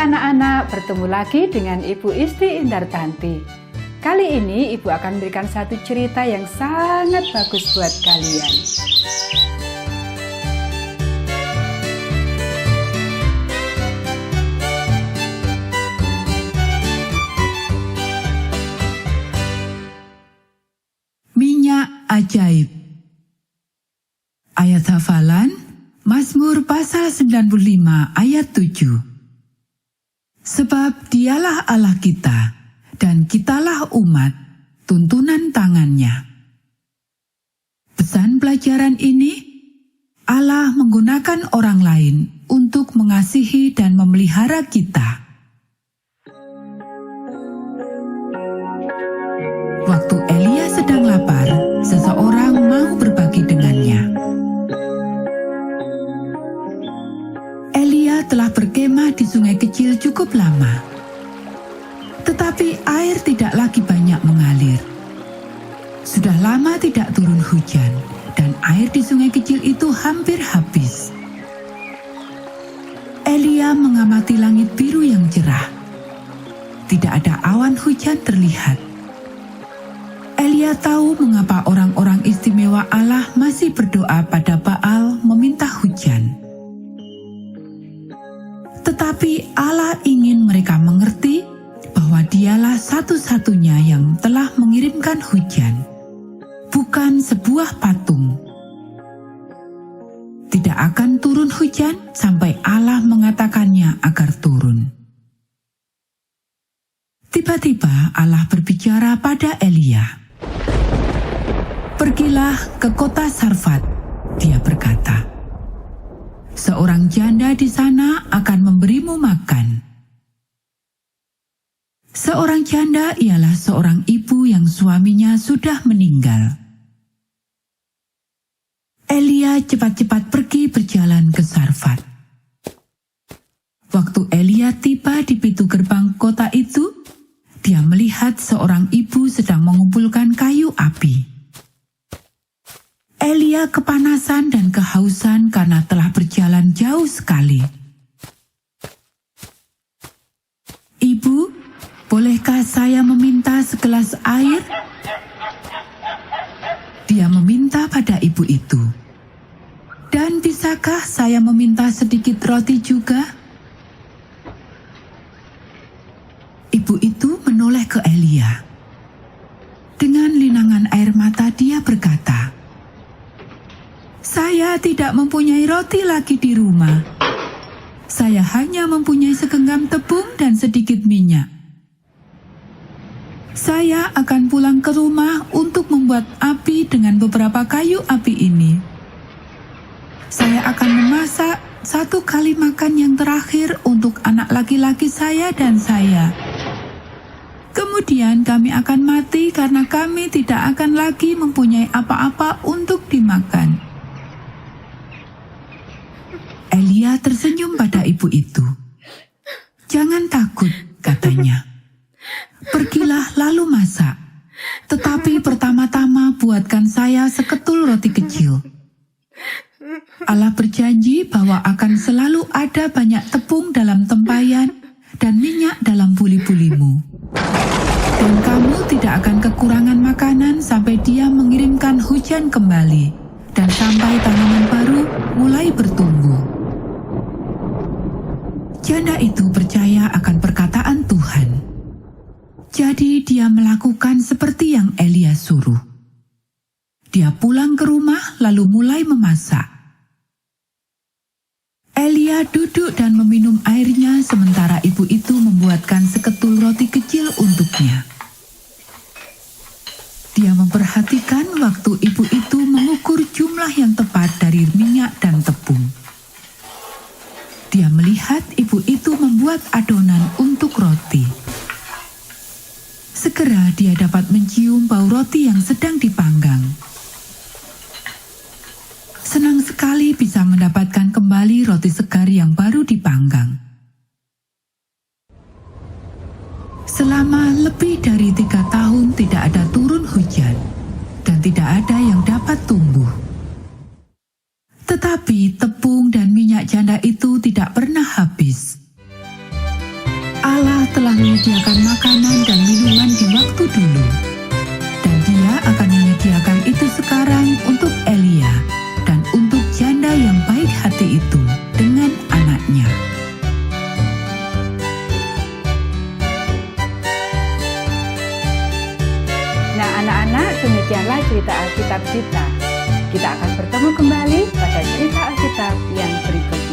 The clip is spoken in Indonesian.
anak-anak, bertemu lagi dengan Ibu Isti Indartanti. Kali ini Ibu akan memberikan satu cerita yang sangat bagus buat kalian. Minyak ajaib. Ayat hafalan Mazmur pasal 95 ayat 7. Sebab dialah Allah kita, dan kitalah umat, tuntunan tangannya. Pesan pelajaran ini, Allah menggunakan orang lain untuk mengasihi dan memelihara kita. Waktu Elia sedang lapar, seseorang mau berbagi dengannya. Elia telah berkemah di sungai kecil cukup lama. Tetapi air tidak lagi banyak mengalir. Sudah lama tidak turun hujan, dan air di sungai kecil itu hampir habis. Elia mengamati langit biru yang cerah. Tidak ada awan hujan terlihat. Elia tahu mengapa orang-orang istimewa Allah masih berdoa pada Baal meminta hujan. Tetapi Allah ingin mereka mengerti bahwa dialah satu-satunya yang telah mengirimkan hujan, bukan sebuah patung. Tidak akan turun hujan sampai Allah mengatakannya agar turun. Tiba-tiba Allah berbicara pada Elia. "Pergilah ke kota Sarfat," dia berkata. "Seorang janda di sana akan memberimu makan." Seorang janda ialah seorang ibu yang suaminya sudah meninggal. Elia cepat-cepat pergi berjalan ke Sarfat. Waktu Elia tiba di pintu gerbang kota itu, dia melihat seorang ibu sedang mengumpulkan kayu api. Elia kepanasan dan kehausan karena telah berjalan jauh sekali. "Ibu, bolehkah saya meminta segelas air?" Dia meminta pada ibu itu. "Dan bisakah saya meminta sedikit roti juga?" Ibu itu menoleh ke Elia. Dengan linangan air mata dia berkata, "Saya tidak mempunyai roti lagi di rumah. Saya hanya mempunyai segenggam tepung dan sedikit minyak. Saya akan pulang ke rumah untuk membuat api dengan beberapa kayu api ini. Saya akan memasak satu kali makan yang terakhir untuk anak laki-laki saya dan saya. Kemudian kami akan mati karena kami tidak akan lagi mempunyai apa-apa untuk dimakan." Elia tersenyum pada ibu itu. "Jangan takut," katanya. "Pergilah lalu masak. Tetapi pertama-tama buatkan saya seketul roti kecil. Allah berjanji bahwa akan selalu ada banyak tepung dalam tempayan dan minyak dalam buli-bulimu. Dan kamu tidak akan kekurangan makanan sampai Dia mengirimkan hujan kembali dan sampai tanaman baru mulai bertumbuh." Janda itu percaya akan perkataan Tuhan. Jadi dia melakukan seperti yang Elia suruh. Dia pulang ke rumah lalu mulai memasak. Elia duduk dan meminum airnya sementara ibu itu membuatkan seketul roti kecil untuknya. Dia memperhatikan waktu ibu itu mengukur jumlah yang tepat dari minyak dan tepung. Dia melihat ibu itu membuat adonan untuk roti. Segera dia dapat mencium bau roti yang sedang dipanggang. Senang sekali bisa mendapatkan kembali roti segar yang baru dipanggang. Selama lebih dari 3 tahun tidak ada turun hujan, dan tidak ada yang dapat tumbuh. Tetapi tepung dan minyak janda itu tidak pernah habis. Allah telah menyediakan makanan dan minuman di waktu dulu. Dan Dia akan menyediakan itu sekarang untuk Elia dan untuk janda yang baik hati itu dengan anaknya. Nah anak-anak, demikianlah cerita Alkitab kita. Kita akan bertemu kembali pada cerita Alkitab yang berikutnya.